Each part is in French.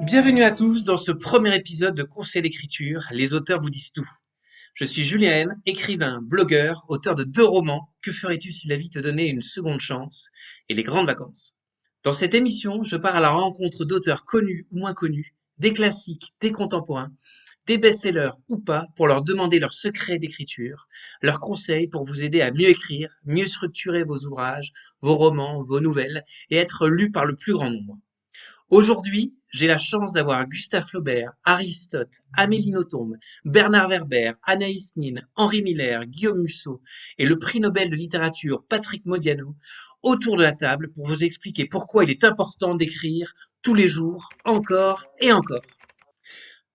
Bienvenue à tous dans ce premier épisode de Conseil d'écriture, les auteurs vous disent tout. Je suis Julien N, écrivain, blogueur, auteur de 2 romans, Que ferais-tu si la vie te donnait une seconde chance et Les grandes vacances. Dans cette émission, je pars à la rencontre d'auteurs connus ou moins connus, des classiques, des contemporains, des best-sellers ou pas, pour leur demander leurs secrets d'écriture, leurs conseils pour vous aider à mieux écrire, mieux structurer vos ouvrages, vos romans, vos nouvelles et être lus par le plus grand nombre. Aujourd'hui, j'ai la chance d'avoir Gustave Flaubert, Aristote, Amélie Nothomb, Bernard Werber, Anaïs Nin, Henri Miller, Guillaume Musso et le prix Nobel de littérature Patrick Modiano autour de la table pour vous expliquer pourquoi il est important d'écrire tous les jours, encore et encore.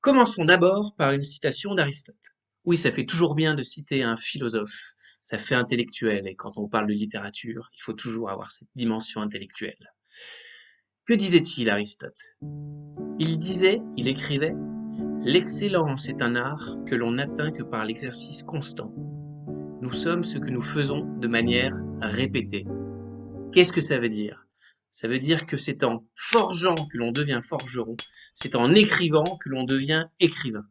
Commençons d'abord par une citation d'Aristote. Oui, ça fait toujours bien de citer un philosophe, ça fait intellectuel, et quand on parle de littérature, il faut toujours avoir cette dimension intellectuelle. Que disait-il, Aristote? Il écrivait, l'excellence est un art que l'on n'atteint que par l'exercice constant. Nous sommes ce que nous faisons de manière répétée. Qu'est-ce que ça veut dire? Ça veut dire que c'est en forgeant que l'on devient forgeron, c'est en écrivant que l'on devient écrivain.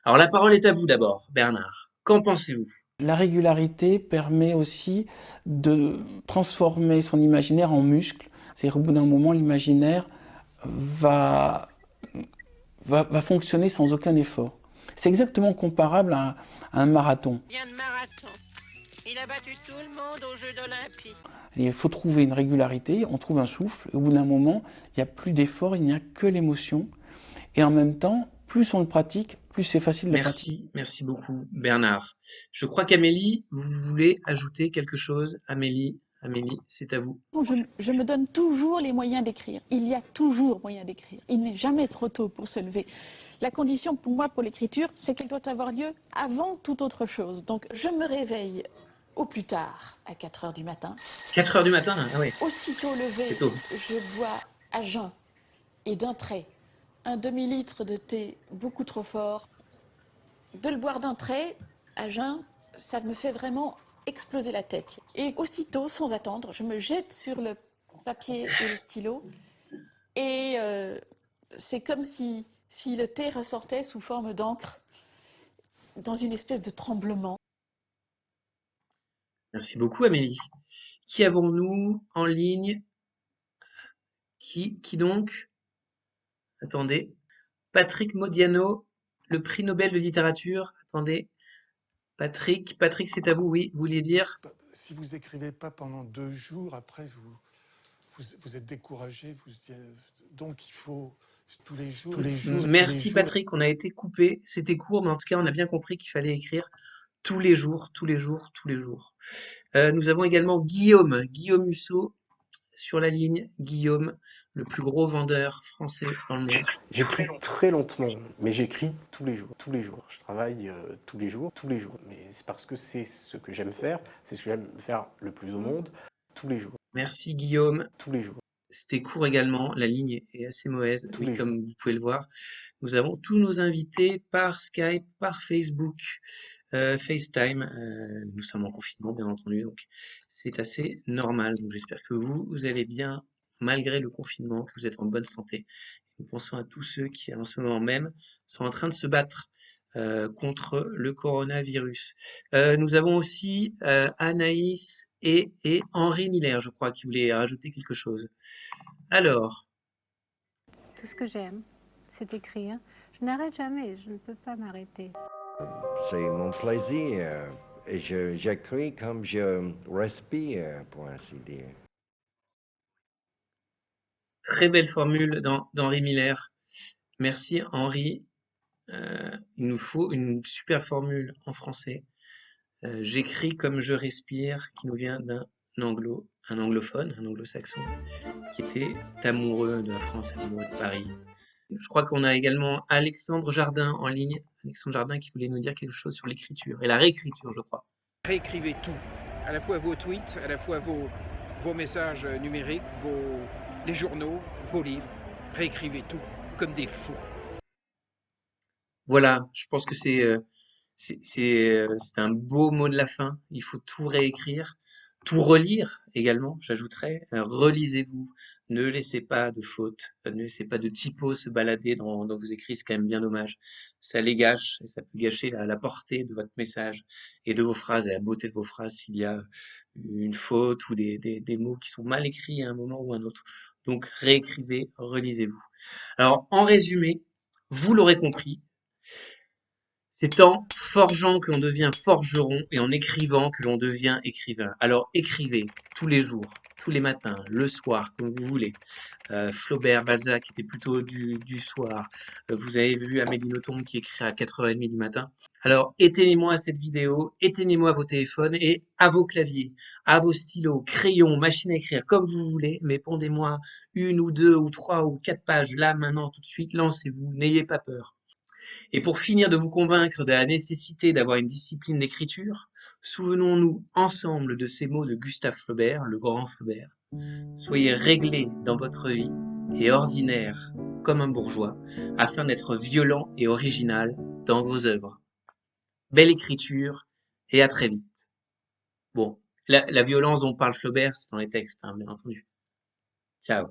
Alors la parole est à vous d'abord, Bernard. Qu'en pensez-vous? La régularité permet aussi de transformer son imaginaire en muscle. C'est-à-dire au bout d'un moment, l'imaginaire va, va fonctionner sans aucun effort. C'est exactement comparable à un marathon. Bien de marathon. Il a battu tout le monde aux Jeux olympiques. Il faut trouver une régularité, on trouve un souffle, et au bout d'un moment, il n'y a plus d'effort, il n'y a que l'émotion. Et en même temps, plus on le pratique, plus c'est facile de le pratiquer. Merci beaucoup, Bernard. Je crois qu'Amélie, vous voulez ajouter quelque chose? Amélie, c'est à vous. Je me donne toujours les moyens d'écrire. Il y a toujours moyen d'écrire. Il n'est jamais trop tôt pour se lever. La condition pour moi, pour l'écriture, c'est qu'elle doit avoir lieu avant toute autre chose. Donc je me réveille au plus tard à 4 heures du matin. 4 heures du matin? Ah oui, Aussitôt levé, c'est tôt. je bois à jeun et d'un trait un demi-litre de thé beaucoup trop fort. De le boire d'un trait à jeun, ça me fait vraiment exploser la tête. Et aussitôt, sans attendre, je me jette sur le papier et le stylo. Et c'est comme si le thé ressortait sous forme d'encre dans une espèce de tremblement. Merci beaucoup, Amélie. Qui avons-nous en ligne? Qui donc? Attendez. Patrick Modiano, le prix Nobel de littérature. Attendez. Patrick, c'est à vous, oui. Vous vouliez dire? Si vous écrivez pas pendant 2 jours, après vous êtes découragé. Donc il faut tous les jours. Merci, Patrick. On a été coupé. C'était court, mais en tout cas, on a bien compris qu'il fallait écrire tous les jours, tous les jours, tous les jours. Nous avons également Guillaume Musso sur la ligne. Guillaume, le plus gros vendeur français dans le monde. J'écris très lentement, mais j'écris tous les jours, tous les jours. Je travaille tous les jours, tous les jours. Mais c'est parce que c'est ce que j'aime faire, c'est ce que j'aime faire le plus au monde, tous les jours, Merci, Guillaume. tous les jours, C'était court également. La ligne est assez mauvaise. tous Oui, les jours. comme vous pouvez le voir. Nous avons tous nos invités par Skype, par Facebook, FaceTime. Nous sommes en confinement, bien entendu, donc c'est assez normal. Donc j'espère que vous allez bien malgré le confinement, que vous êtes en bonne santé. Nous pensons à tous ceux qui, en ce moment même, sont en train de se battre contre le coronavirus. Nous avons aussi Anaïs et Henri Miller, je crois, qui voulaient rajouter quelque chose. Alors, Tout ce que j'aime, c'est écrire. Je n'arrête jamais, je ne peux pas m'arrêter. C'est mon plaisir. Et j'écris comme je respire, pour ainsi dire. très belle formule d'Henri Miller. Merci Henri. Il nous faut une super formule en français. J'écris comme je respire, qui nous vient d'un anglophone, un anglo-saxon, qui était amoureux de la France, amoureux de Paris. Je crois qu'on a également Alexandre Jardin en ligne. Alexandre Jardin qui voulait nous dire quelque chose sur l'écriture et la réécriture, je crois. Réécrivez tout, à la fois vos tweets, à la fois vos messages numériques, les journaux, vos livres. Réécrivez tout, comme des fous. Voilà, je pense que c'est un beau mot de la fin. Il faut tout réécrire. tout relire également, j'ajouterais. Relisez-vous, ne laissez pas de fautes, ne laissez pas de typos se balader dans vos écrits, c'est quand même bien dommage. Ça les gâche et ça peut gâcher la portée de votre message et de vos phrases et la beauté de vos phrases s'il y a une faute ou des mots qui sont mal écrits à un moment ou à un autre. Donc réécrivez, relisez-vous. Alors en résumé, vous l'aurez compris, c'est en forgeant que l'on devient forgeron et en écrivant que l'on devient écrivain. Alors écrivez tous les jours, tous les matins, le soir, comme vous voulez. Flaubert, Balzac étaient plutôt du soir. Vous avez vu Amélie Nothomb qui écrit à 4h30 du matin. Alors éteignez-moi à cette vidéo, éteignez-moi à vos téléphones et à vos claviers, à vos stylos, crayons, machines à écrire, comme vous voulez, mais pondez-moi 1 ou 2 ou 3 ou 4 pages, là, maintenant, tout de suite, lancez-vous, n'ayez pas peur. Et pour finir de vous convaincre de la nécessité d'avoir une discipline d'écriture, souvenons-nous ensemble de ces mots de Gustave Flaubert, le grand Flaubert. Soyez réglé dans votre vie et ordinaire comme un bourgeois, afin d'être violent et original dans vos œuvres. Belle écriture et à très vite. Bon, la violence dont parle Flaubert, c'est dans les textes, hein, bien entendu. Ciao.